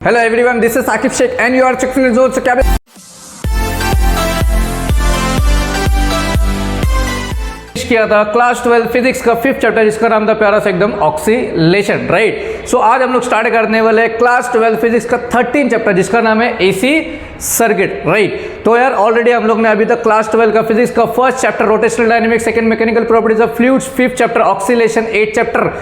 Hello everyone, this is Akif Sheikh and you are checking the results. क्या किया था class 12 physics का 5th chapter जिसका नाम था प्यारा सा एकदम ऑक्सीलेशन, राइट। सो आज हम लोग स्टार्ट करने वाले क्लास 12 फिजिक्स का 13th चैप्टर जिसका नाम है एसी सर्किट, राइट। तो यार ऑलरेडी हम लोग ने अभी तक क्लास 12 का फिजिक्स का first chapter rotational dynamics, second mechanical properties of fluids, 5th chapter oscillation, 8th chapter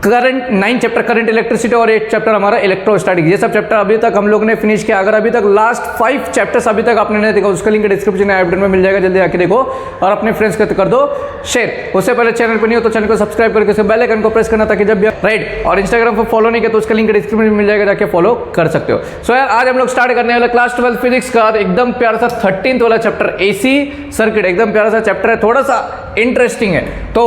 current, 9 chapter current electricity और 8 चैप्टर हमारा इलेक्ट्रोस्टैटिक, ये सब चैप्टर अभी तक हम लोग ने फिनिश किया। अगर अभी तक लास्ट 5 चैप्टर्स अभी तक आपने नहीं देखा उसका लिंक डिस्क्रिप्शन में में मिल जाएगा, जल्दी आके देखो और अपने फ्रेंड्स को कर दो शेयर। उससे पहले चैनल पर नहीं हो तो चैनल को सब्सक्राइब करके बेल आइकन को प्रेस करना ताकि जब भी राइट, और इंस्टाग्राम पर फॉलो नहीं किया तो उसका लिंक डिस्क्रिप्शन में मिल जाएगा, जाके फॉलो कर सकते हो। सो यार आज हम लोग स्टार्ट करने वाले क्लास 12 फिजिक्स का एकदम प्यारा सा 13th वाला चैप्टर एसी सर्किट, एकदम प्यारा सा चैप्टर है, थोड़ा सा इंटरेस्टिंग है। तो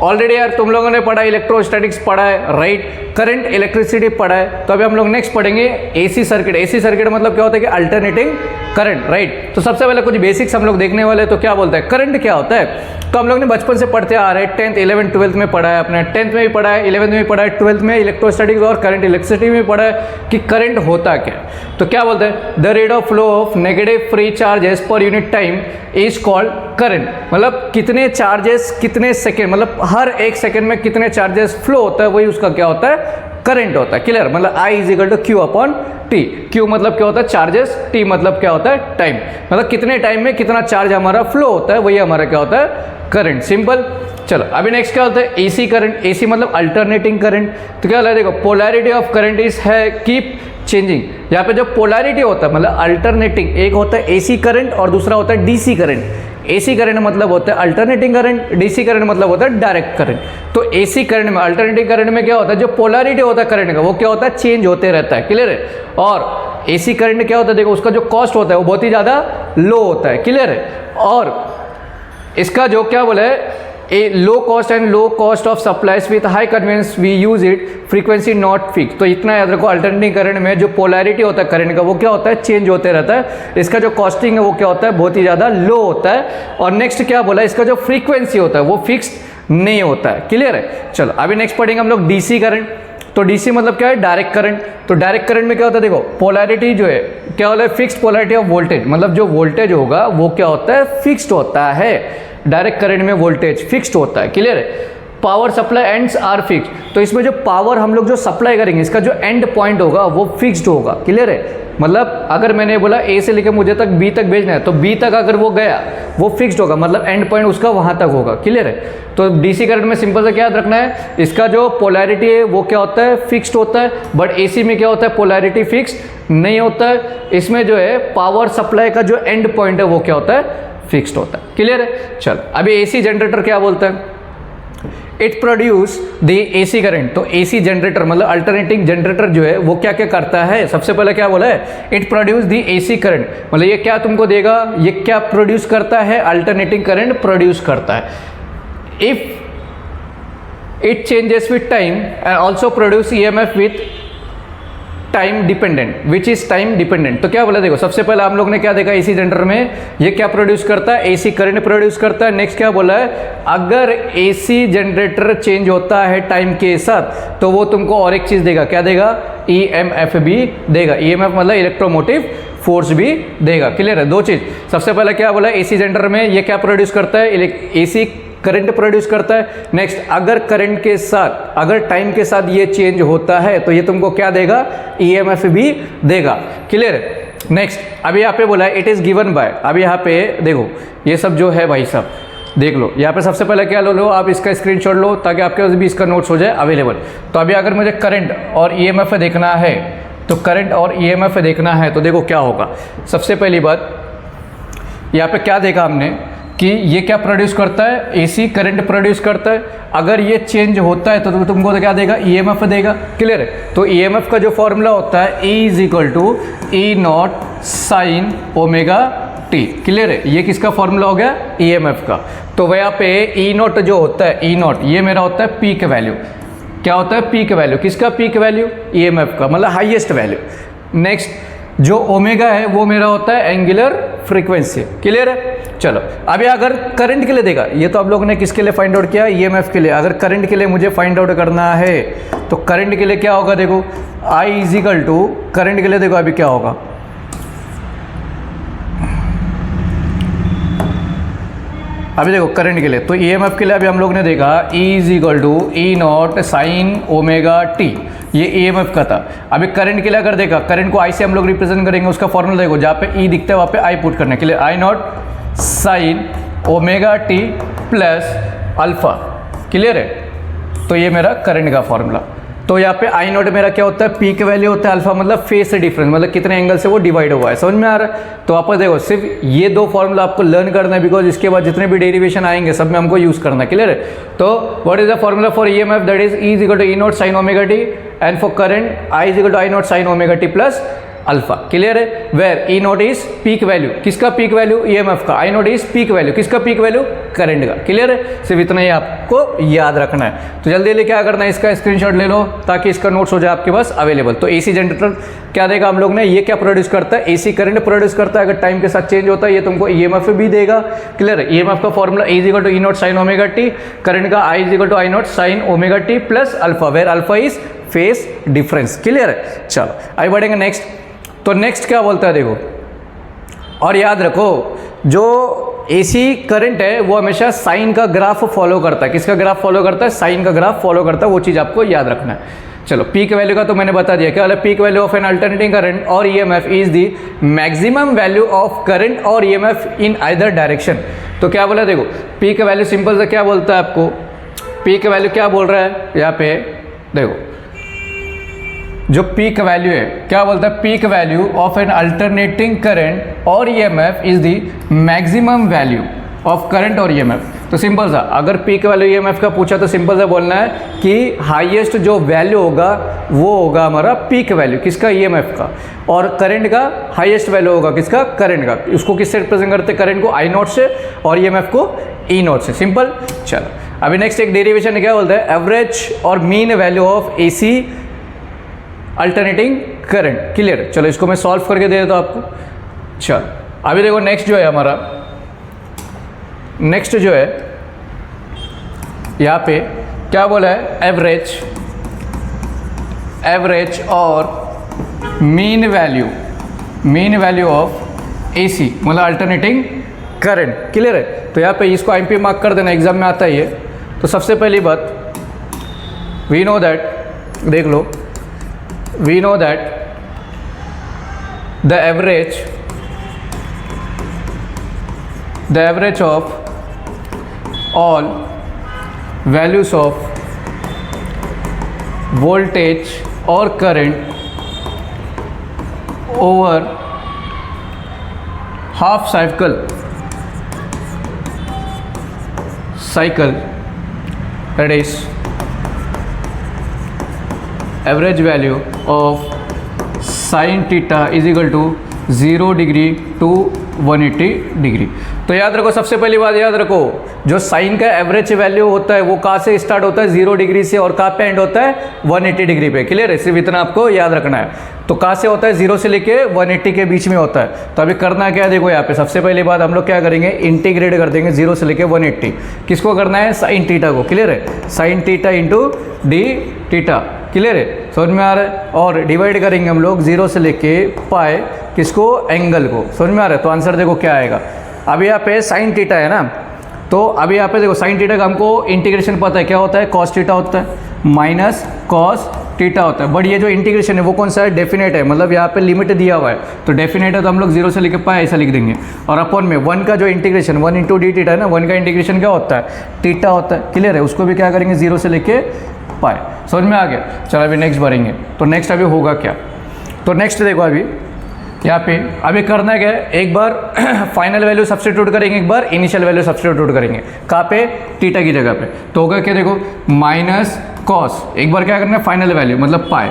ऑलरेडी यार तुम लोगों ने पढ़ा इलेक्ट्रोस्टैटिक्स पढ़ा है, राइट, करंट इलेक्ट्रिसिटी पढ़ा है। तो अभी हम लोग नेक्स्ट पढ़ेंगे एसी सर्किट। एसी सर्किट मतलब क्या होता है कि अल्टरनेटिंग करंट, राइट। तो सबसे पहले कुछ बेसिक्स हम लोग देखने वाले हैं। तो क्या बोलते हैं करंट क्या होता है, तो हम लोग ने बचपन से पढ़ते आ रहे हैं, 10th 11th 12th में पढ़ा है, अपने 10th में भी पढ़ा है, 11th में भी पढ़ा है, 12th में इलेक्ट्रोस्टैटिक्स और करंट इलेक्ट्रिसिटी में पढ़ा है कि करंट होता क्या है। तो क्या बोलते हैं the rate of flow of negative free charges per unit time is called current. मतलब कितने चार्जेस कितने सेकेंड, मतलब हर एक सेकेंड में कितने चार्जेस फ्लो होता है वही उसका क्या होता है करंट होता है। क्लियर, मतलब I is equal to Q upon T. Q मतलब क्या होता है चार्जेस, टी मतलब क्या होता है टाइम, मतलब कितने टाइम में कितना चार्ज हमारा फ्लो होता है वही हमारा क्या होता है करंट, सिंपल। चलो अभी नेक्स्ट क्या होता है एसी करंट। एसी मतलब अल्टरनेटिंग करंट। तो क्या होता है देखो पोलैरिटी ऑफ करंट इज है कीप चेंजिंग। यहाँ पे जो पोलैरिटी होता है मतलब अल्टरनेटिंग, एक होता है एसी करंट और दूसरा होता है डीसी करंट। एसी करंट मतलब होता है अल्टरनेटिंग करंट, डीसी करंट मतलब होता है डायरेक्ट करंट। तो एसी करंट में अल्टरनेटिंग करंट में क्या होता है जो पोलैरिटी होता है करंट का वो क्या होता है चेंज होते रहता है, क्लियर है। और एसी करंट क्या होता है देखो उसका जो कॉस्ट होता है वो बहुत ही ज़्यादा लो होता है, क्लियर है। और इसका जो क्या बोला है a low cost and low cost of supplies with high convenience we use it, frequency not fix. तो इतना याद रखो अल्टरनेटिंग करंट में जो पोलैरिटी होता है करंट का वो क्या होता है चेंज होते रहता है। इसका जो कॉस्टिंग है वो क्या होता है बहुत ही ज़्यादा लो होता है। और नेक्स्ट क्या बोला इसका जो फ्रीक्वेंसी होता है वो फिक्स्ड नहीं होता है, क्लियर है। चलो अभी नेक्स्ट पढ़ेंगे हम लोग डीसी करंट। तो डीसी मतलब क्या है डायरेक्ट करंट। तो डायरेक्ट करंट में क्या होता है देखो पोलैरिटी जो है क्या होता है फिक्स्ड पोलैरिटी ऑफ वोल्टेज, मतलब जो वोल्टेज होगा वो क्या होता है फिक्स्ड होता है। डायरेक्ट करंट में वोल्टेज फिक्स्ड होता है, क्लियर है। Power supply ends are fixed. तो इसमें जो पावर हम लोग जो सप्लाई करेंगे इसका जो एंड पॉइंट होगा वो फिक्स्ड होगा, क्लियर है। मतलब अगर मैंने बोला ए से लेकर मुझे तक बी तक भेजना है तो बी तक अगर वो गया वो फिक्स्ड होगा, मतलब एंड पॉइंट उसका वहाँ तक होगा, क्लियर है। तो डीसी करंट में सिंपल से क्या याद रखना है इसका जो पोलैरिटी है वो क्या होता है फिक्स्ड होता है, बट एसी में क्या होता है पोलैरिटी फिक्स्ड नहीं होता है। इसमें जो है पावर सप्लाई का जो एंड पॉइंट है वो क्या होता है फिक्स्ड होता है, क्लियर है। चल अभी एसी जनरेटर क्या बोलता है it produce the AC current. तो एसी जनरेटर मतलब अल्टरनेटिंग जनरेटर जो है वो क्या क्या करता है, सबसे पहले क्या बोला है it produce the AC current, मतलब ये क्या तुमको देगा, ये क्या प्रोड्यूस करता है अल्टरनेटिंग करंट प्रोड्यूस करता है। If it changes with time and also produce EMF with time dependent which is time dependent. तो क्या बोला देखो सबसे पहले हम लोग ने क्या देखा एसी जनरेटर में ये क्या प्रोड्यूस करता है एसी करंट प्रोड्यूस करता है। नेक्स्ट क्या बोला है अगर एसी जनरेटर चेंज होता है टाइम के साथ तो वो तुमको और एक चीज देगा, क्या देगा ईएमएफ भी देगा। ईएमएफ मतलब इलेक्ट्रोमोटिव फोर्स भी देगा, क्लियर है। दो चीज, सबसे पहले क्या बोला एसी जनरेटर में ये क्या प्रोड्यूस करता है एसी करंट प्रोड्यूस करता है। नेक्स्ट अगर करंट के साथ अगर टाइम के साथ ये चेंज होता है तो ये तुमको क्या देगा ईएमएफ भी देगा, क्लियर है। नेक्स्ट अभी यहाँ पे बोला है इट इज गिवन बाय। अभी यहाँ पे देखो ये सब जो है भाई साहब देख लो, यहाँ पे सबसे पहले क्या लो आप इसका स्क्रीनशॉट लो ताकि आपके पास भी इसका नोट्स हो जाए अवेलेबल। तो अभी अगर मुझे करंट और ईएमएफ देखना है तो करंट और ईएमएफ देखना है तो देखो क्या होगा। सबसे पहली बात यहाँ पे क्या देखा हमने कि ये क्या प्रोड्यूस करता है एसी करंट प्रोड्यूस करता है। अगर ये चेंज होता है तो तुमको तो क्या देगा ईएमएफ देगा, क्लियर है। तो ईएमएफ का जो फॉर्मूला होता है E is equal to E naught sine omega T, clear है। ये किसका फॉर्मूला हो गया ईएमएफ का। तो वह यहाँ पे ई नॉट जो होता है ई नॉट ये मेरा होता है पीक वैल्यू। क्या होता है पीक वैल्यू, किसका पीक वैल्यू ईएमएफ का, मतलब हाईएस्ट वैल्यू। नेक्स्ट जो ओमेगा है वो मेरा होता है एंगुलर फ्रीक्वेंसी। क्लियर है? चलो अभी अगर करंट के लिए देगा, ये तो आप लोगों ने किसके लिए फाइंड आउट किया, ईएमएफ के लिए। अगर करंट के लिए मुझे फाइंड आउट करना है तो करंट के लिए क्या होगा, देखो I इजिकल टू करंट के लिए देखो अभी क्या होगा, अभी देखो करंट के लिए तो ईएमएफ के लिए अभी हम लोग ने देखा E is equal to E naught sine omega T, ये ईएमएफ का था। अभी करंट के लिए अगर देखा, करंट को I से हम लोग रिप्रेजेंट करेंगे, उसका फॉर्मूला देखो जहाँ पे E दिखता है वहाँ पे I पुट करने के लिए I naught sine omega T plus alpha. Clear है? तो ये मेरा करंट का फॉर्मूला। तो यहाँ पे आई नॉट मेरा क्या होता है, पीक वैल्यू होता है, अल्फा मतलब फेस से डिफरेंस, मतलब कितने एंगल से वो डिवाइड हुआ है। समझ में आ रहा है? तो आप देखो सिर्फ ये दो फॉर्मूला आपको लर्न करना है, बिकॉज इसके बाद जितने भी डेरिवेशन आएंगे सब में हमको यूज करना है। क्लियर है? तो what is the formula for EMF, that is E equal to E naught sine omega t, and for current I equal to I naught sine omega T plus alpha. Clear है? Where E naught is peak value, किसका peak value, EMF का। I naught is peak value, किसका peak value, current का। Clear है? सिर्फ इतना ही आपको याद रखना है। तो जल्दी जल्दी क्या करना है, इसका स्क्रीनशॉट ले लो ताकि इसका नोट्स हो जाए आपके पास अवेलेबल। तो एसी जनरेटर क्या देगा हम लोग ने, ये क्या प्रोड्यूस करता है, एसी करंट प्रोड्यूस करता है। अगर टाइम के साथ चेंज होता है ये तुमको ईएमएफ भी देगा। क्लियर है? ईएमएफ का formula E equal to E naught sine omega T, current का I equal to I naught sine omega T plus alpha, where alpha is phase difference. Clear है? चलो आगे बढ़ेंगे नेक्स्ट। तो नेक्स्ट क्या बोलता है देखो, और याद रखो जो एसी करंट है वो हमेशा साइन का ग्राफ फॉलो करता है। किसका ग्राफ फॉलो करता है, साइन का ग्राफ फॉलो करता है, वो चीज़ आपको याद रखना है। चलो पीक वैल्यू का तो मैंने बता दिया, क्या वाला peak value of an alternating current और EMF is the maximum value of current और ईएमएफ इन आइदर डायरेक्शन। तो क्या बोला देखो, पीक वैल्यू सिंपल से क्या बोलता है आपको, पीक वैल्यू क्या बोल रहा है यहाँ पे देखो, जो पीक वैल्यू है क्या बोलता है, peak value of an alternating current और EMF is the maximum value of current और ईएमएफ। तो सिंपल सा अगर पीक वैल्यू ईएमएफ का पूछा तो सिंपल सा बोलना है कि हाईएस्ट जो वैल्यू होगा वो होगा हमारा पीक वैल्यू किसका, ईएमएफ का, और करंट का हाईएस्ट वैल्यू होगा किसका, करंट का। उसको किससे रिप्रेजेंट करते हैं, करंट को आई नॉट से और ईएमएफ को ई नॉट से। सिंपल। चलो अभी नेक्स्ट एक डेरिवेशन क्या बोलता है, एवरेज और mean value of AC alternating current. Clear? चलो इसको मैं सॉल्व करके दे देता हूँ आपको। चलो अभी देखो नेक्स्ट जो है हमारा, नेक्स्ट जो है यहाँ पे क्या बोला है, एवरेज, एवरेज और मीन वैल्यू ऑफ एसी मतलब अल्टरनेटिंग करंट। क्लियर है? तो यहाँ पे इसको एमपी मार्क कर देना, एग्जाम में आता ही है। तो सबसे पहली बात वी नो दैट, देख लो, we know that the average of all values of voltage or current over half cycle that is average value of sin theta is equal to 0 degree to 180 degree. तो याद रखो, सबसे पहली बात याद रखो, जो साइन का एवरेज वैल्यू होता है वो कहाँ से स्टार्ट होता है, 0 डिग्री से, और कहाँ पे एंड होता है 180 डिग्री पे। क्लियर है? सिर्फ इतना आपको याद रखना है। तो कहाँ से होता है, 0 से लेके 180 के बीच में होता है। तो अभी करना क्या है देखो, यहाँ पे सबसे पहली बात हम लोग क्या करेंगे, इंटीग्रेट कर देंगे 0 से लेके 180। किसको करना है, साइन थीटा को। क्लियर है? Sine theta into D theta. Clear है? समझ में आ रहा है? और डिवाइड करेंगे हम लोग 0 से लेके पाए किसको, एंगल को। समझ में आ रहा है? तो आंसर देखो क्या आएगा। अभी यहाँ पे साइन थीटा है ना, तो अभी यहाँ पे देखो साइन थीटा का हमको इंटीग्रेशन पता है, क्या होता है, कॉस थीटा होता है, माइनस कॉस थीटा होता है। बट ये जो इंटीग्रेशन है वो कौन सा है, डेफिनेट है, मतलब यहाँ पे लिमिट दिया हुआ है। तो डेफिनेट है तो हम लोग 0 से लेके पाए ऐसा लिख देंगे, और अपॉन में 1 का जो इंटीग्रेशन 1 इंटू डी थीटा है ना, 1 का इंटीग्रेशन क्या होता है, थीटा होता है। क्लियर है? उसको भी क्या करेंगे, 0 से लेके पाए। समझ में आ गया? चलो अभी नेक्स्ट भरेंगे। तो नेक्स्ट अभी होगा क्या, तो नेक्स्ट देखो अभी यहाँ पे अभी करना है क्या, एक बार फाइनल वैल्यू सब्स्टिट्यूट करेंगे, एक बार इनिशियल वैल्यू सब्स्टिट्यूट करेंगे। कहाँ पे, थीटा की जगह पे। तो होगा क्या देखो, माइनस कॉस, एक बार क्या करना है, फाइनल वैल्यू मतलब पाए।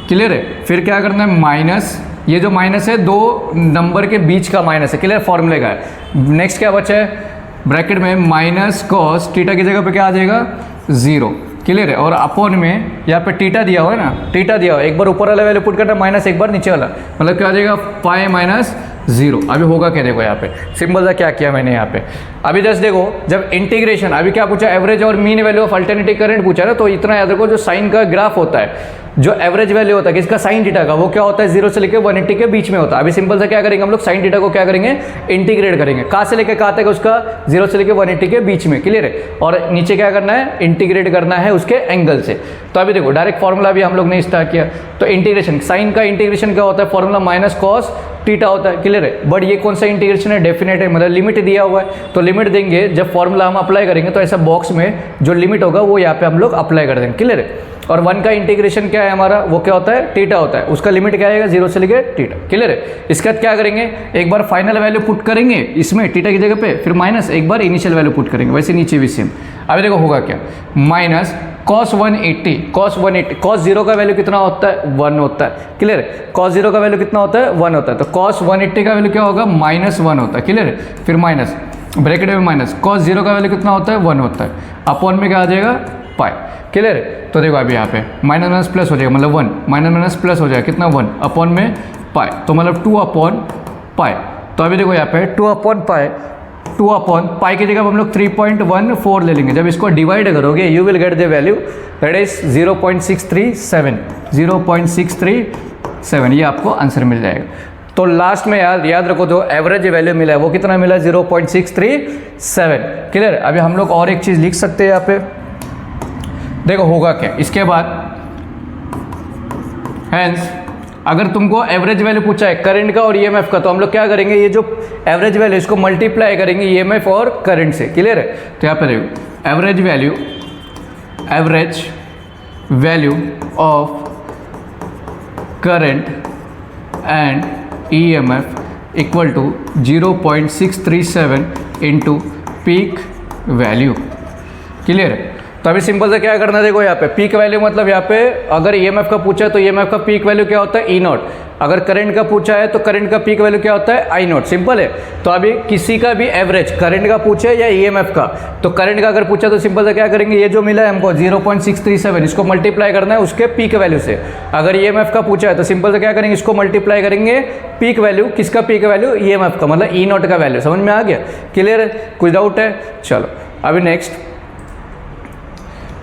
क्लियर है? फिर क्या करना है, माइनस, ये जो माइनस है दो नंबर के बीच का माइनस है। क्लियर? फॉर्मूले का है। नेक्स्ट क्या बचा है, ब्रैकेट में माइनस कॉस थीटा की जगह पे क्या आ जाएगा, 0। क्लियर है। और अपॉन में यहाँ पे टीटा दिया हुआ है ना, टीटा दिया हुआ है, एक बार ऊपर वाला वैल्यू पुट करना माइनस एक बार नीचे वाला, मतलब क्या आ जाएगा पाई माइनस 0। अभी होगा क्या देखो यहाँ पे सिंपल सा क्या किया मैंने यहाँ पे। अभी जस्ट देखो जब इंटीग्रेशन, अभी क्या पूछा एवरेज और mean value of alternative current पूछा ना, तो इतना याद रखो जो साइन का ग्राफ होता है, जो एवरेज वैल्यू होता है किसका साइन थीटा का, वो क्या होता है 0 से लेकर 180 के बीच में होता है। अभी सिंपल से क्या करेंगे हम लोग साइन थीटा को क्या करेंगे इंटीग्रेट करेंगे, कहाँ से लेकर कहाँ तक उसका 0 से लेकर 180 के बीच में, क्लियर है। और नीचे क्या करना है इंटीग्रेट करना है उसके एंगल से। तो अभी देखो डायरेक्ट फॉर्मूला भी हम लोग ने स्टार्ट किया, तो इंटीग्रेशन साइन का इंटीग्रेशन क्या होता है फॉर्मूला माइनस कॉस थीटा होता है, क्लियर है। बट ये कौन सा इंटीग्रेशन है डेफिनेट है, मतलब लिमिट दिया हुआ है, तो लिमिट देंगे जब फॉर्मूला हम अप्लाई करेंगे तो ऐसा बॉक्स में जो लिमिट होगा वो यहाँ पे हम लोग अप्लाई कर देंगे, क्लियर है। और 1 का इंटीग्रेशन क्या है हमारा, वो क्या होता है थीटा होता है, उसका लिमिट क्या आएगा 0 से लेके थीटा, क्लियर है। इसके बाद क्या करेंगे एक बार फाइनल वैल्यू पुट करेंगे इसमें थीटा की जगह पे, फिर माइनस एक बार इनिशियल वैल्यू पुट करेंगे, वैसे नीचे भी सेम। अभी देखो होगा क्या माइनस cos 180, cos 180, cos 0 का वैल्यू कितना होता है 1 होता है, क्लियर है। cos 0 का वैल्यू कितना होता है 1 होता है, तो cos 180 का वैल्यू क्या होगा माइनस 1 होता है, क्लियर है। फिर माइनस ब्रैकेट में माइनस cos 0 का वैल्यू कितना होता है 1 होता है, अपॉन में क्या आ जाएगा पाई, क्लियर है। तो देखो अभी यहाँ पे माइनस माइनस प्लस हो जाएगा, मतलब 1 माइनस माइनस प्लस हो जाएगा कितना 1 अपॉन में पाई, तो मतलब 2 अपॉन पाई। तो अभी देखो यहाँ पे 2 अपॉन पाई, 2 अपॉन पाई की जगह हम लोग 3.14 ले लेंगे। जब इसको डिवाइड करोगे you will get the value that is 0.637, 0.637, ये आपको आंसर मिल जाएगा। तो लास्ट में याद रखो जो एवरेज वैल्यू मिला है वो कितना मिला 0.637, क्लियर। अभी हम लोग और एक चीज़ लिख सकते हैं यहाँ पे, देखो होगा क्या इसके बाद, हैंस अगर तुमको एवरेज वैल्यू पूछा है करंट का और ईएमएफ का, तो हम लोग क्या करेंगे ये जो एवरेज वैल्यू इसको मल्टीप्लाई करेंगे ईएमएफ और करंट से, क्लियर है। तो यहाँ पे देखो average value of current and EMF equal to 0.637 into peak value, clear है। तो अभी सिंपल से क्या करना है देखो यहाँ पे पीक वैल्यू मतलब यहाँ पे अगर ईएमएफ का पूछा है तो ईएमएफ का पीक वैल्यू क्या होता है ई नॉट, अगर करंट का पूछा है तो करंट का पीक वैल्यू क्या होता है आई नॉट, सिंपल है। तो अभी किसी का भी एवरेज करंट का पूछे या ईएमएफ का, तो करंट का अगर पूछा तो सिंपल से क्या करेंगे ये जो मिला है हमको 0.637 इसको मल्टीप्लाई करना है उसके पीक वैल्यू से। अगर ईएमएफ का पूछा है तो सिंपल से क्या करेंगे इसको मल्टीप्लाई करेंगे पीक वैल्यू, किसका पीक वैल्यू ईएमएफ का, मतलब ई नॉट का वैल्यू। समझ में आ गया, क्लियर है, कुछ डाउट है। चलो अभी नेक्स्ट,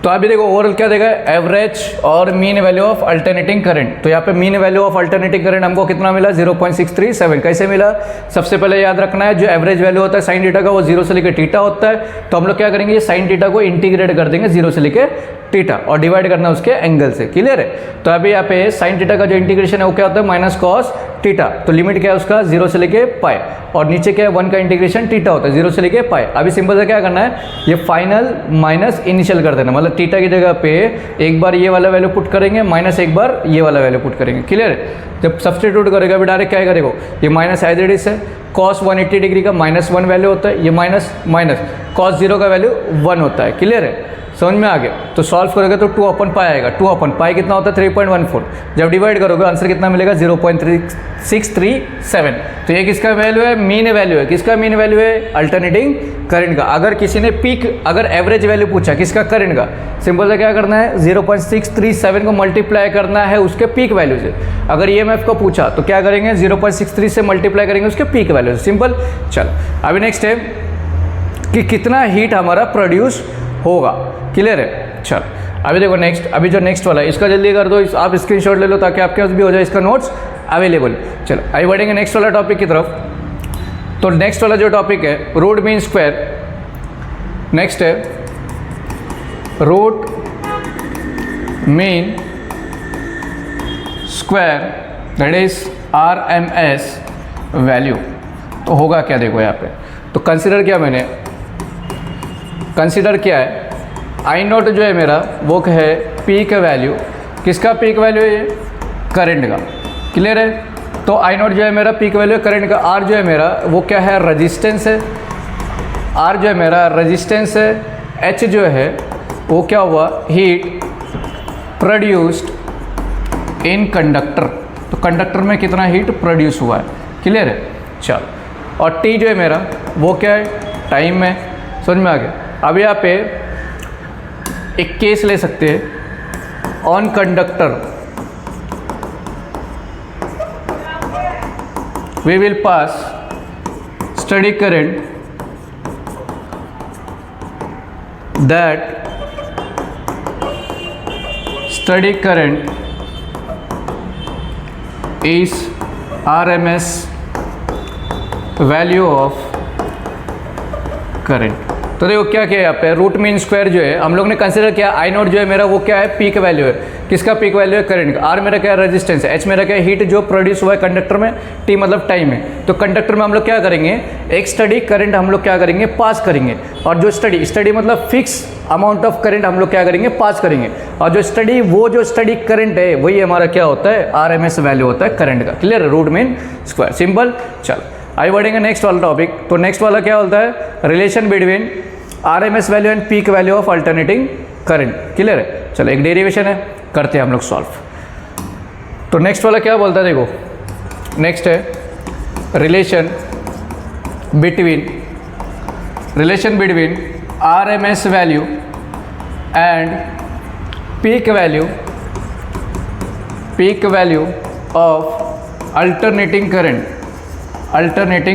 तो अभी देखो ओवरऑल क्या देगा एवरेज और mean value of alternating current. तो यहाँ पे mean value of alternating current हमको कितना मिला 0.637। कैसे मिला, सबसे पहले याद रखना है जो एवरेज वैल्यू होता है साइन थीटा का वो 0 से लेकर थीटा होता है। तो हम लोग क्या करेंगे ये साइन थीटा को इंटीग्रेट कर देंगे 0 से लेकर थीटा और डिवाइड करना उसके एंगल से, क्लियर है। तो अभी यहाँ पे साइन थीटा का जो इंटीग्रेशन है वो क्या होता है माइनस कॉस थीटा, तो लिमिट क्या है उसका 0 से लेके पाई, और नीचे क्या है 1 का इंटीग्रेशन थीटा होता है 0 से लेके पाई। अभी सिंपल से क्या करना है ये फाइनल माइनस इनिशियल कर देना, मतलब थीटा की जगह पे एक बार ये वाला वैल्यू पुट करेंगे माइनस एक बार ये वाला वैल्यू पुट करेंगे, क्लियर है। जब सब्सटीट्यूट करेगा अभी डायरेक्ट क्या करेगा ये माइनस एज इट इज है, cos 180 डिग्री का -1 वैल्यू होता है, ये माइनस cos 0 का वैल्यू 1 होता है, क्लियर है, समझ में आ गया। तो सॉल्व करोगे तो 2 अपॉन पाई आएगा, 2 अपॉन पाई कितना होता है 3.14, जब डिवाइड करोगे आंसर कितना मिलेगा 0.637। तो ये किसका वैल्यू है मीन वैल्यू है, किसका मीन वैल्यू है अल्टरनेटिंग करंट का। अगर किसी ने पीक अगर एवरेज वैल्यू पूछा किसका करंट का, सिंपल से क्या करना है 0.637 को मल्टीप्लाई करना है उसके पीक वैल्यू से। अगर ईएमएफ को पूछा तो क्या करेंगे 0.63 से मल्टीप्लाई करेंगे उसके पीक वैल्यू से, सिंपल। चलो अभी नेक्स्ट है कि कितना हीट हमारा प्रोड्यूस होगा, क्लियर है। चलो अभी देखो नेक्स्ट, अभी जो नेक्स्ट वाला है इसका जल्दी कर दो, आप स्क्रीनशॉट ले लो ताकि आपके पास भी हो जाए इसका नोट्स अवेलेबल। चलो आइए बढ़ेंगे नेक्स्ट वाला टॉपिक की तरफ। तो नेक्स्ट वाला जो टॉपिक है रूट मीन स्क्वायर, नेक्स्ट है root mean square that is RMS value. तो होगा क्या देखो यहाँ पे, तो कंसिडर किया मैंने, कंसिडर किया है आई नॉट जो है मेरा वो है पीक वैल्यू, किसका पीक वैल्यू है करंट का, क्लियर है। तो आई नॉट जो है मेरा पीक वैल्यू है करंट का, आर जो है मेरा वो क्या है रेजिस्टेंस है, आर जो है मेरा रेजिस्टेंस है, एच जो है वो क्या हुआ हीट प्रोड्यूस्ड इन कंडक्टर, तो कंडक्टर में कितना हीट प्रोड्यूस हुआ है, क्लियर है। चलो और टी जो है मेरा वो क्या है टाइम में, समझ में आ गया। अब यहाँ पे एक केस ले सकते हैं on conductor we will pass steady current that steady current is RMS value of current. तो देखो क्या किया यहाँ पे, रूट मीन स्क्वायर जो है हम लोग ने कंसिडर किया, आई नॉट जो है मेरा वो क्या है, पीक वैल्यू है। किसका पीक वैल्यू है? करंट का। आर मेरा क्या है? रेजिस्टेंस है। एच मेरा क्या है? हीट जो प्रोड्यूस हुआ है कंडक्टर में। टी मतलब टाइम है। तो कंडक्टर में हम लोग क्या करेंगे, एक स्टडी करंट हम लोग क्या करेंगे, पास करेंगे। और जो स्टडी मतलब फिक्स अमाउंट ऑफ करंट हम लोग क्या करेंगे, पास करेंगे। और जो स्टडी करंट है वही हमारा क्या होता है, RMS वैल्यू होता है करंट का। Clear? Root mean square. Simple. चलो आइए बढ़ेंगे नेक्स्ट वाला टॉपिक। तो नेक्स्ट वाला क्या होता है, relation between RMS value and peak value of alternating current. Clear है? चलो एक डेरिवेशन है, करते हैं हम लोग सॉल्व। तो नेक्स्ट वाला क्या बोलता है, देखो नेक्स्ट है relation between RMS value and peak value of alternating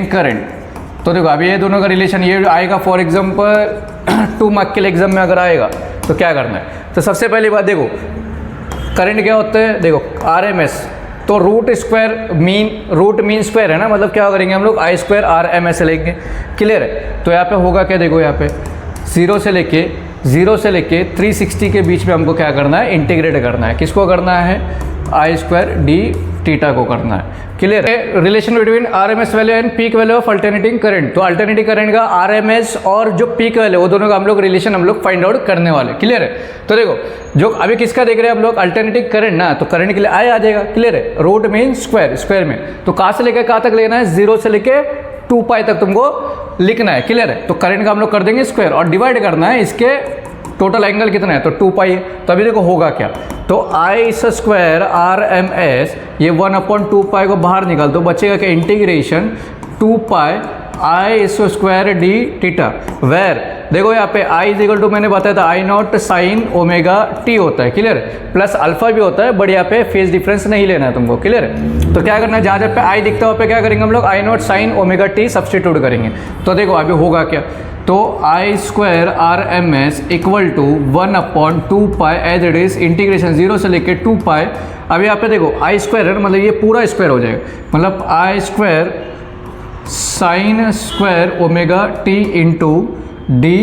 current. तो देखो अभी ये दोनों का रिलेशन ये आएगा, फॉर एग्जांपल 2 मार्क के लिए एग्जाम में अगर आएगा तो क्या करना है। तो सबसे पहली बात देखो करंट क्या होता है, देखो RMS तो रूट मीन स्क्वायर है ना, मतलब क्या करेंगे हम लोग I स्क्वायर RMS लेंगे। क्लियर है? तो यहाँ पे होगा क्या, देखो यहाँ पे 0 से लेके 360 के बीच में हमको क्या करना है, इंटीग्रेट करना है। किसको करना है? I स्क्वायर डी थीटा को करना है। क्लियर है? Relation between RMS value and peak value of alternating current. तो अल्टरनेटिंग करंट का RMS और जो पीक वैल्यू वो दोनों का हम लोग रिलेशन हम लोग फाइंड आउट करने वाले। क्लियर है? तो देखो जो अभी किसका देख रहे हैं हम लोग, अल्टरनेटिंग करंट ना, तो करंट के लिए I आ जाएगा। क्लियर है? रूट मीन स्क्वायर में तो कहाँ से लेकर कहाँ तक लेना है, 0 से लेके 2 पाई तक तुमको लिखना है। क्लियर है? तो करंट का हम लोग कर देंगे स्क्वायर और डिवाइड करना है, इसके टोटल एंगल कितना है, तो 2 पाई है। तो अभी देखो होगा क्या, तो I स्क्वायर RMS ये 1/2 पाई को बाहर निकाल दो, बचेगा क्या, integration 2 pi I square D theta. Where देखो यहाँ पे I इज इक्वल टू मैंने बताया था I naught sine omega T होता है। क्लियर? प्लस अल्फा भी होता है, बट यहाँ पे फेज डिफरेंस नहीं लेना है तुमको। क्लियर है? तो क्या करना है, जहाँ जहाँ पे I दिखता है वहाँ पे क्या करेंगे हम लोग, I naught sine omega T substitute करेंगे। तो देखो अभी होगा क्या, तो I square RMS equal to 1/2 pi as it is integration 0 से लेके 2 पाई। अब यहाँ पे देखो I स्क्वायर है, मतलब ये पूरा स्क्वायर हो जाएगा, मतलब I square sine square omega T into D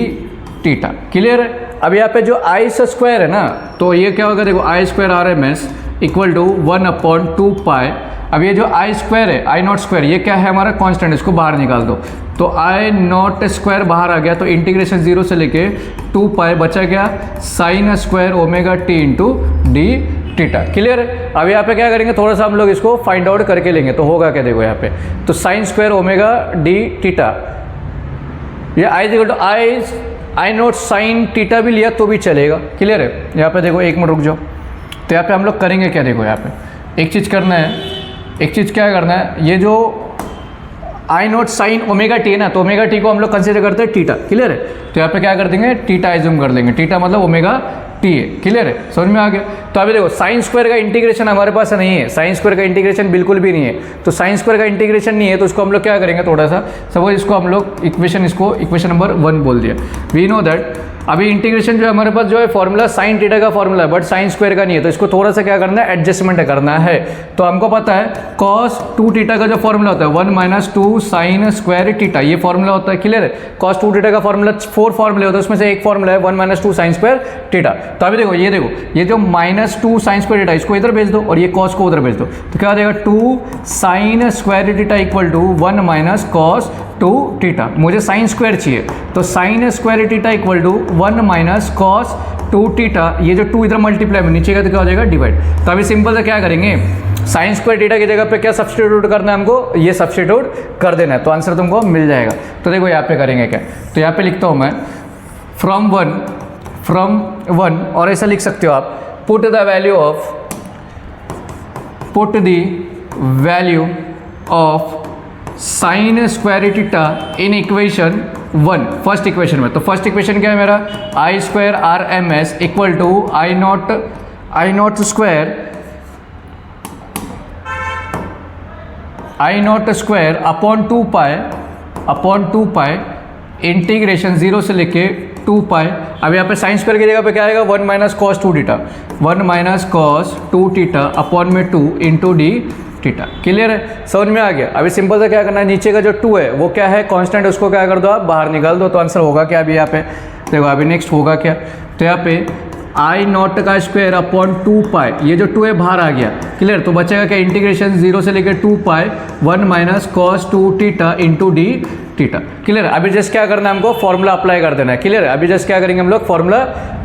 theta. Clear है? अब यहाँ पे जो I स्क्वायर है ना, तो ये क्या होगा, देखो I square RMS equal to 1/2 pi. अब ये जो I स्क्वायर है, I नॉट स्क्वायर, ये क्या है हमारा कांस्टेंट, इसको बाहर निकाल दो। तो I नॉट स्क्वायर बाहर आ गया, तो इंटीग्रेशन 0 से लेके 2 पाई बचा गया sine square omega T into D theta. Clear है? अब यहाँ पे क्या करेंगे, थोड़ा सा हम लोग इसको फाइंड आउट करके लेंगे। तो होगा क्या, देखो यहाँ पे तो sine square omega D theta, ये आई नॉट साइन थीटा भी लिया तो भी चलेगा। क्लियर है? यहाँ पे देखो एक मिनट रुक जाओ। तो यहाँ पे हम लोग करेंगे क्या, देखो यहाँ पे एक चीज़ क्या करना है, ये जो आई नॉट साइन ओमेगा टी है ना, तो ओमेगा टी को हम लोग कंसिडर करते हैं थीटा। क्लियर है? तो यहाँ पे क्या कर देंगे, थीटा एज्यूम कर लेंगे। थीटा मतलब ओमेगा टी है। क्लियर है? समझ में आ गया? तो अभी देखो साइन स्क्वायर का इंटीग्रेशन हमारे पास नहीं है, साइन स्क्वायर का इंटीग्रेशन बिल्कुल भी नहीं है। तो साइन स्क्वायर का इंटीग्रेशन नहीं है, तो इसको हम लोग क्या करेंगे, थोड़ा सा सपोज इसको हम लोग इक्वेशन नंबर 1 बोल दिया। वी नो दैट अभी इंटीग्रेशन जो है हमारे पास जो है फॉर्मूला साइन थीटा का फॉर्मूला है, बट साइन स्क्वायर का नहीं है। तो इसको थोड़ा सा क्या करना है, एडजस्टमेंट करना है। तो हमको पता है कॉस 2 थीटा का जो फॉर्मूला होता है 1 - 2 साइन स्क्वायर थीटा, ये फॉर्मूला होता है। क्लियर है? कॉस 2 थीटा का फॉर्मूला 4 फॉर्मूले होते हैं, उसमें से एक फॉर्मूला है 1 - 2 साइन स्क्वायर थीटा। तो अभी देखो ये जो -2 साइन स्क्वायर थीटा इसको इधर भेज दो और ये कॉस को उधर भेज दो, तो क्या हो जाएगा 2 sine square theta equal to 1 - cos 2 theta. मुझे साइन स्क्वायर चाहिए, तो sine square theta equal to 1 - cos 2 theta. ये जो 2 इधर मल्टीप्लाई में नीचे का तो क्या हो जाएगा, डिवाइड। तो अभी सिंपल से क्या करेंगे, साइन स्क्वायर थीटा की जगह पे क्या सब्सटीट्यूट करना है हमको, ये सब्सटीट्यूट कर देना है, तो आंसर तुमको मिल जाएगा। तो देखो यहाँ पे करेंगे क्या, तो यहाँ पे लिखता हूँ मैं फ्रॉम वन और ऐसा लिख सकते हो आप, put the value of sine square theta in equation 1 first equation में। तो फर्स्ट इक्वेशन क्या है मेरा, I square R M S equal to I naught square upon 2 pi integration 0 से लेके 2 पाई। अब यहाँ पे साइन स्क्वायर की जगह पे क्या आएगा, 1 minus cos 2 theta, 1 minus cos 2 theta upon में 2 इंटू डी थीटा। क्लियर है, समझ में आ गया। अभी सिंपल से क्या करना है, नीचे का जो 2 है वो क्या है, कांस्टेंट, उसको क्या कर दो आप बाहर निकाल दो, तो आंसर होगा क्या अभी यहाँ पे देखो। अभी नेक्स्ट होगा क्या, तो यहाँ पे आई नॉट का स्क्वायर अपॉन 2 पाई, ये जो 2 है बाहर आ गया। क्लियर, तो बचेगा क्या, इंटीग्रेशन 0 से लेकर 2 पाई 1 minus cos 2 theta into D theta. Clear, अभी जस्ट क्या करना है हमको, फॉर्मूला अप्लाई कर देना है। क्लियर, अभी जस्ट क्या करेंगे हम लोग, फॉर्मूला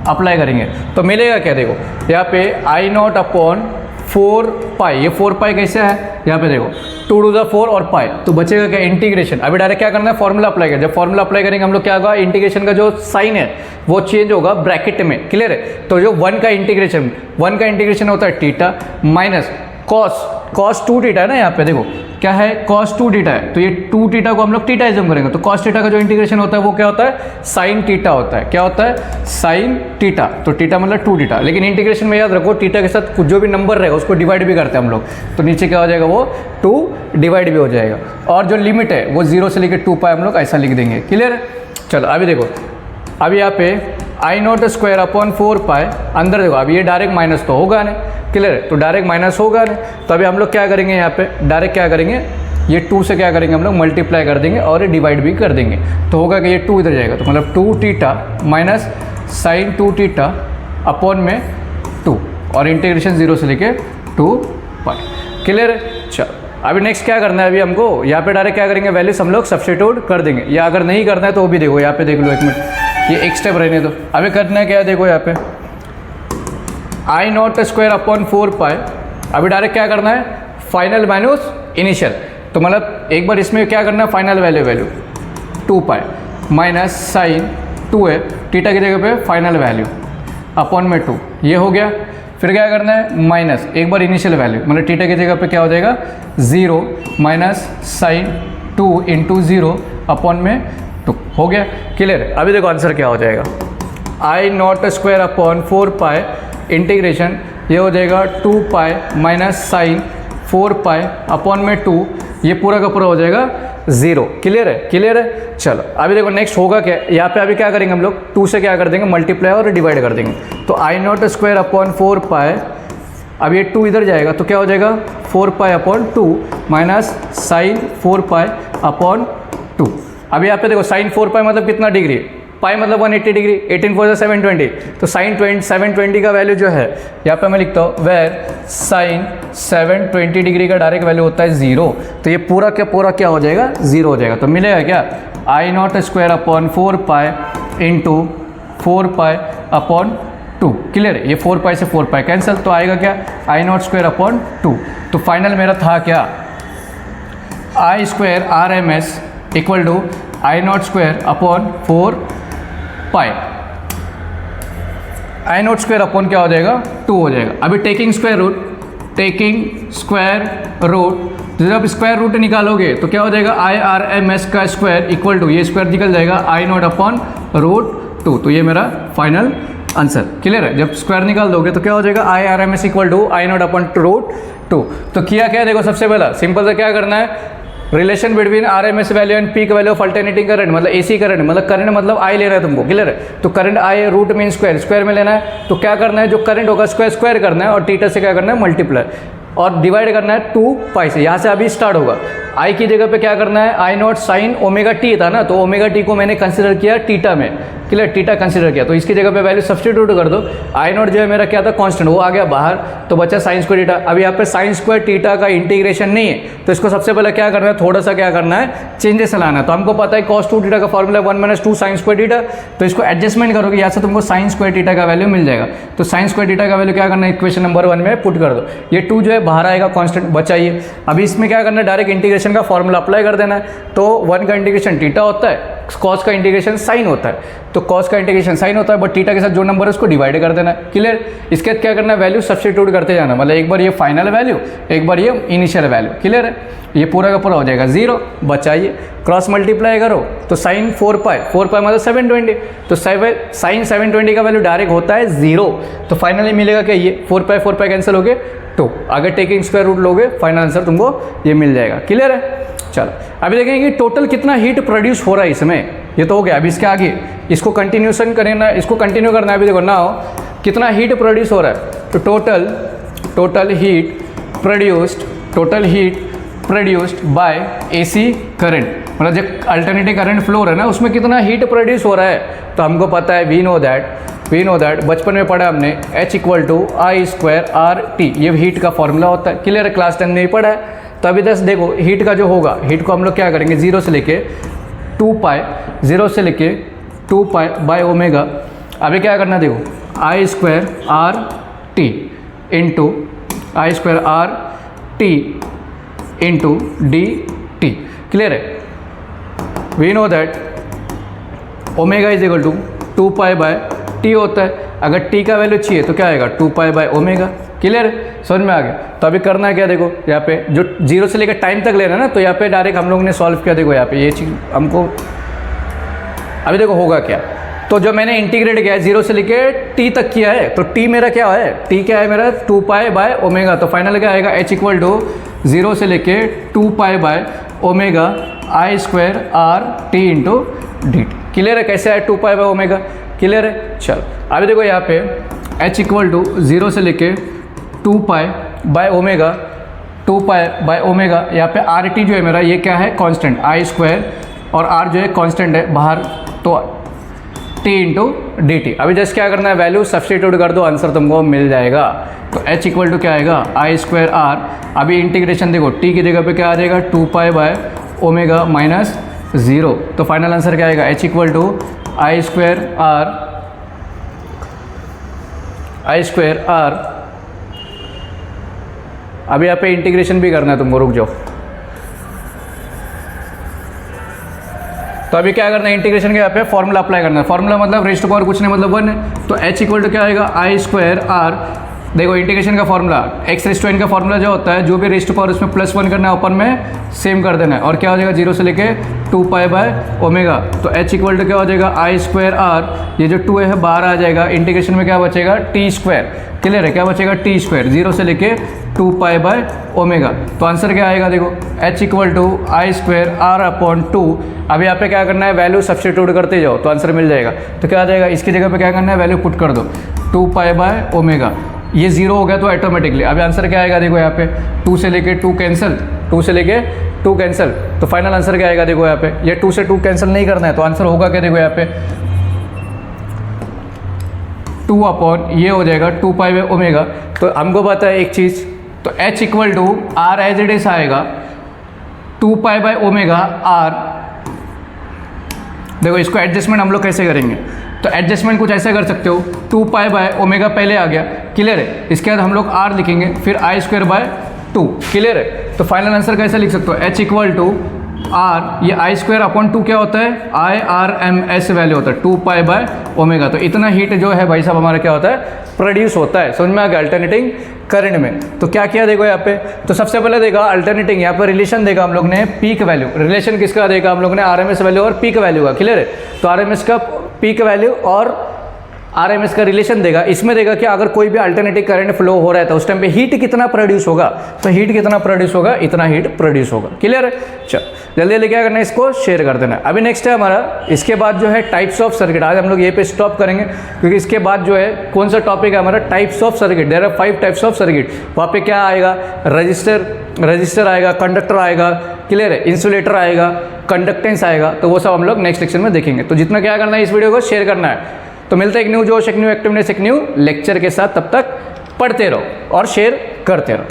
अप्लाई करेंगे तो मिलेगा क्या, देखो यहाँ पे आई नॉट अपॉन 4 पाई, ये 4 पाई कैसे है, यहाँ पे देखो 2 टू द 4 और पाई, तो बचेगा क्या, इंटीग्रेशन। अभी डायरेक्ट क्या करना है, फॉर्मूला अप्लाई करें। जब फॉर्मूला अप्लाई करेंगे हम लोग क्या होगा, इंटीग्रेशन का जो साइन है वो चेंज होगा ब्रैकेट में। क्लियर है, तो जो 1 का इंटीग्रेशन होता है थीटा माइनस कॉस 2 थीटा है ना, यहाँ पे देखो क्या है, cos 2 थीटा है, तो ये 2 थीटा को हम लोग थीटाइज्म करेंगे, तो cos थीटा का जो इंटीग्रेशन होता है वो क्या होता है, साइन थीटा होता है। क्या होता है, साइन थीटा, तो थीटा मतलब 2 थीटा। लेकिन इंटीग्रेशन में याद रखो, थीटा के साथ कुछ जो भी नंबर रहेगा उसको डिवाइड भी करते हैं हम लोग, तो नीचे क्या हो जाएगा, वो 2 डिवाइड भी हो जाएगा। और जो लिमिट है वो 0 से लेकर 2 पाई हम लोग ऐसा लिख देंगे। क्लियर, चलो अभी देखो, अभी यहाँ पे आई नॉट स्क्वायर अपॉन 4 पाई, अंदर देखो अभी ये डायरेक्ट माइनस तो होगा नहीं। क्लियर, तो डायरेक्ट माइनस होगा नहीं, तो अभी हम लोग क्या करेंगे, यहाँ पे डायरेक्ट क्या करेंगे, ये 2 से क्या करेंगे हम लोग मल्टीप्लाई कर देंगे और ये डिवाइड भी कर देंगे, तो होगा कि ये 2 इधर जाएगा, तो मतलब 2 theta minus sine 2 theta upon में 2 और इंटीग्रेशन 0 से लेके 2 पाई। क्लियर है, चलो अभी नेक्स्ट क्या करना है, अभी हमको यहाँ पे डायरेक्ट क्या करेंगे, वैल्यूज हम लोग सब्स्टिट्यूट कर देंगे, या अगर नहीं करना है तो वो भी देखो यहाँ पे देख लो, एक मिनट ये एक स्टेप रहने दो। अभी करना है क्या, देखो यहाँ पे आई नॉट स्क्वायर अपॉन 4 पाई, अभी डायरेक्ट क्या करना है, फाइनल माइनस इनिशियल, तो मतलब एक बार इसमें क्या करना है, final value 2 pi minus sine 2 है थीटा की जगह पे फाइनल वैल्यू अपॉन में 2, ये हो गया। फिर क्या करना है, माइनस एक बार इनिशियल वैल्यू, मतलब थीटा की जगह पे क्या हो जाएगा 0 माइनस साइन 2 इंटू 0 अपॉन में 2, हो गया। क्लियर, अभी देखो आंसर क्या हो जाएगा, I naught square upon 4 pi integration, ये हो जाएगा 2 pi minus sine 4 pi upon में 2, ये पूरा का पूरा हो जाएगा 0। क्लियर है, क्लियर है, चलो अभी देखो नेक्स्ट होगा क्या, यहाँ पे अभी क्या करेंगे हम लोग, 2 से क्या कर देंगे मल्टीप्लाई और डिवाइड कर देंगे, तो आई नॉट स्क्वायर अपॉन 4 पाई, अब ये 2 इधर जाएगा तो क्या हो जाएगा 4 pi upon 2 minus sine 4 pi upon 2। अब यहाँ पे देखो साइन 4 पाई मतलब कितना डिग्री, पाई मतलब 180 डिग्री, 18 4 720, तो साइन 720 का वैल्यू जो है यहाँ पे मैं लिखता हूँ वेर साइन 720 डिग्री का डायरेक्ट वैल्यू होता है 0, तो ये पूरा क्या हो जाएगा 0 हो जाएगा। तो मिलेगा क्या, I naught square upon 4 pi into 4 pi upon 2। Clear है, ये 4 पाई से 4 पाई कैंसिल, तो आएगा क्या, आई नॉट स्क्वायर अपॉन 2। तो फाइनल मेरा था क्या, I square R M S equal to I naught square upon 4 pi, I naught square upon क्या हो जाएगा 2 हो जाएगा। अभी टेकिंग स्क्वायर रूट, जब स्क्वायर रूट निकालोगे तो क्या हो जाएगा, आई आर एम एस का स्क्वायर इक्वल टू, ये स्क्वायर निकल जाएगा आई नॉट अपॉन रूट 2, तो ये मेरा फाइनल आंसर। क्लियर है, जब स्क्वायर निकाल दोगे तो क्या हो जाएगा, I R M S equal to I naught upon root 2। तो किया क्या, देखो सबसे पहला सिंपल से क्या करना है, relation between R M S value and peak value of alternating current, मतलब एसी करंट, मतलब करंट मतलब आई लेना है तुमको। क्लियर है, तो current I root mean square में लेना है, तो क्या करना है, जो करंट होगा स्क्वायर करना है और थीटा से क्या करना है मल्टीप्लाई और डिवाइड करना है 2 पाई से। यहाँ से अभी स्टार्ट होगा, आई की जगह पे क्या करना है, आई नॉट साइन ओमेगा टी था ना, तो ओमेगा टी को मैंने कंसिडर किया थीटा में। क्लियर, थीटा कंसिडर किया, तो इसकी जगह पे वैल्यू सब्स्टिट्यूट कर दो, आई नॉट जो है मेरा क्या था कांस्टेंट, वो आ गया बाहर, तो बचा साइन स्क्वायर थीटा। अब यहाँ पे साइन स्क्वायर थीटा का इंटीग्रेशन नहीं है, तो इसको सबसे पहले क्या करना है, थोड़ा सा क्या करना है, चेंजेस लाना है। तो हमको पता है cos 2 थीटा का formula 1 minus 2 sine square theta, तो इसको एडजस्टमेंट करोगे, यहाँ से तुमको साइन स्क्वायर थीटा का वैल्यू मिल जाएगा। तो साइन स्क्वायर थीटा का वैल्यू क्या करना है, इक्वेशन नंबर 1 में पुट कर दो, ये 2 जो है बाहर आएगा कांस्टेंट बचाइए। अभी इसमें क्या करना है, डायरेक्ट इंटीग्रेशन का फॉर्मूला अप्लाई कर देना है, तो 1 का इंटीग्रेशन थीटा होता है कॉस का इंटीग्रेशन साइन होता है, तो कॉस का इंटीग्रेशन साइन होता है, बट थीटा के साथ जो नंबर है उसको डिवाइड कर देना है। क्लियर? इसके बाद क्या करना है, वैल्यू सब्स्टिट्यूट करते जाना, मतलब एक बार ये फाइनल वैल्यू, एक बार ये इनिशियल वैल्यू। क्लियर है? ये पूरा का पूरा हो जाएगा 0, बचाइए क्रॉस मल्टीप्लाई करो तो साइन 4 पाई मतलब 720, तो साइन 720 का वैल्यू डायरेक्ट होता है 0, तो फाइनली मिलेगा क्या, ये 4 पाई कैंसिल हो गए 2, अगर टेकिंग स्क्वायर रूट लोगे फाइनल आंसर तुमको ये मिल जाएगा। क्लियर है? चलो अभी देखेंगे टोटल कितना हीट प्रोड्यूस हो रहा है इसमें, ये तो हो गया। अभी इसके आगे इसको कंटिन्यूशन करना, इसको कंटिन्यू करना है। अभी देखो नाउ कितना हीट प्रोड्यूस हो रहा है, तो total heat produced by AC current, मतलब जो अल्टरनेटिव करंट फ्लो रहा है ना उसमें कितना हीट प्रोड्यूस हो रहा है, तो हमको पता है वी नो दैट बचपन में पढ़ा हमने H = I²RT, ये हीट का फॉर्मूला होता है। क्लियर है? क्लास 10 में ही पढ़ा है। तो अभी दस देखो हीट का जो होगा, हीट को हम लोग क्या करेंगे, 0 से लेके 2 पाई बाय ओमेगा। अभी क्या करना देखो, I²RT इंटू dt। क्लियर है? We know that omega = 2 pi by T होता है, अगर टी का वैल्यू चाहिए तो क्या आएगा 2 पाई बाय ओमेगा। क्लियर है? समझ में आ गया? तो अभी करना है क्या, देखो यहाँ पे जो 0 से लेकर टाइम तक लेना है ना, तो यहाँ पे डायरेक्ट हम लोग ने सॉल्व किया। देखो यहाँ पे ये चीज़ हमको अभी देखो होगा क्या, तो जो मैंने इंटीग्रेट किया है 0 से लेके t तक किया है, तो t मेरा क्या है, t क्या है मेरा 2 पाई बाय ओमेगा, तो फाइनल क्या आएगा H = 0 से लेके 2 pi by omega I²RT into dt। Clear है? कैसे आए 2 पाई बाय ओमेगा? क्लियर है? चलो अभी देखो यहाँ पे H = 0 से लेके 2 pi by omega, 2 pi by omega, यहाँ पे RT जो है मेरा ये क्या है, कांस्टेंट I² और R जो है कांस्टेंट है बाहर, तो T इंटू dt। अभी जस्ट क्या करना है, वैल्यू सब्स्टिट्यूट कर दो, आंसर तुमको मिल जाएगा। तो H = क्या आएगा I²R, अभी इंटीग्रेशन देखो t की जगह पे क्या आ जाएगा 2 पाई बाय ओमेगा माइनस 0, तो फाइनल आंसर क्या आएगा H = I²R। अभी यहाँ पे इंटीग्रेशन भी करना है तुमको, रुक जाओ। तो अभी क्या करना है, इंटीग्रेशन के यहाँ पे फॉर्मूला अप्लाई करना है। फॉर्मूला मतलब रेज़ टू पावर कुछ नहीं, मतलब 1 है, तो H = क्या आएगा I²R। देखो इंटीग्रेशन का फॉर्मूला x⁻n का फॉर्मूला जो होता है, जो भी रेज़ टू पावर उसमें +1 करना है, ऊपर में सेम कर देना है, और क्या हो जाएगा 0 से लेके 2 पाई बाय ओमेगा, तो H = क्या हो जाएगा I²R, ये जो 2 है बाहर आ जाएगा, इंटीग्रेशन में क्या बचेगा t²। क्लियर है? क्या बचेगा t², 0 से लेके 2 पाई बाय ओमेगा, तो आंसर क्या आएगा देखो H = I²R/2। अभी यहाँ पे क्या करना है, वैल्यू सब्स्टिट्यूट करते जाओ तो आंसर मिल जाएगा। तो क्या आ जाएगा, इसकी जगह पे क्या करना है, वैल्यू पुट कर दो 2 पाई बाय ओमेगा, ये 0 हो गया तो ऑटोमेटिकली अभी आंसर क्या आएगा देखो यहाँ पे 2 से लेके 2 कैंसिल, 2 से लेके 2 कैंसिल, तो फाइनल आंसर क्या आएगा देखो यहाँ पे, ये 2 से 2 कैंसिल नहीं करना है, तो आंसर होगा क्या देखो यहाँ पे 2 ये हो जाएगा 2 पाई बाय ओमेगा। तो हमको पता है एक चीज़, तो H = R as it is आएगा 2 पाई बाय ओमेगा R। देखो इसको एडजस्टमेंट हम लोग कैसे करेंगे, तो एडजस्टमेंट कुछ ऐसा कर सकते हो, 2 पाई बाय ओमेगा पहले आ गया। क्लियर है? इसके बाद हम लोग R लिखेंगे, फिर I²/2। क्लियर है? तो फाइनल आंसर कैसे लिख सकते हो, H = R, ये I²/2 क्या होता है, IRMS वैल्यू होता है 2 पाई बाय ओमेगा। तो इतना हीट जो है भाई साहब हमारा क्या होता है, प्रोड्यूस होता है। समझ में आ गया? अल्टरनेटिंग करंट में तो क्या किया देखो यहाँ पे, तो सबसे पहले देखा अल्टरनेटिंग, यहाँ पर रिलेशन देखा हम लोग ने पीक वैल्यू, रिलेशन किसका देखा हम लोग ने, RMS वैल्यू और पीक वैल्यू का। क्लियर है? तो RMS का पीक वैल्यू और RMS का रिलेशन देगा, इसमें देगा कि अगर कोई भी अल्टरनेटिव करंट फ्लो हो रहा है तो उस टाइम पे हीट कितना प्रोड्यूस होगा, तो हीट कितना प्रोड्यूस होगा, इतना हीट प्रोड्यूस होगा। क्लियर है? चल जल्दी जल्दी क्या करना है, इसको शेयर कर देना है। अभी नेक्स्ट है हमारा, इसके बाद जो है टाइप्स ऑफ सर्किट। आज हम लोग ये पे स्टॉप करेंगे क्योंकि इसके बाद जो है कौन सा टॉपिक है हमारा, types of circuit. There are 5 types of circuit. वहाँ पे क्या आएगा, रजिस्टर आएगा, कंडक्टर आएगा, क्लियर है, इंसुलेटर आएगा, कंडक्टेंस आएगा, तो वो सब हम लोग नेक्स्ट लेक्चर में देखेंगे। तो जितना क्या करना है, इस वीडियो को शेयर करना है। तो मिलता है एक न्यू जोश, एक न्यू एक्टिवनेस, एक न्यू लेक्चर के साथ। तब तक पढ़ते रहो और शेयर करते रहो।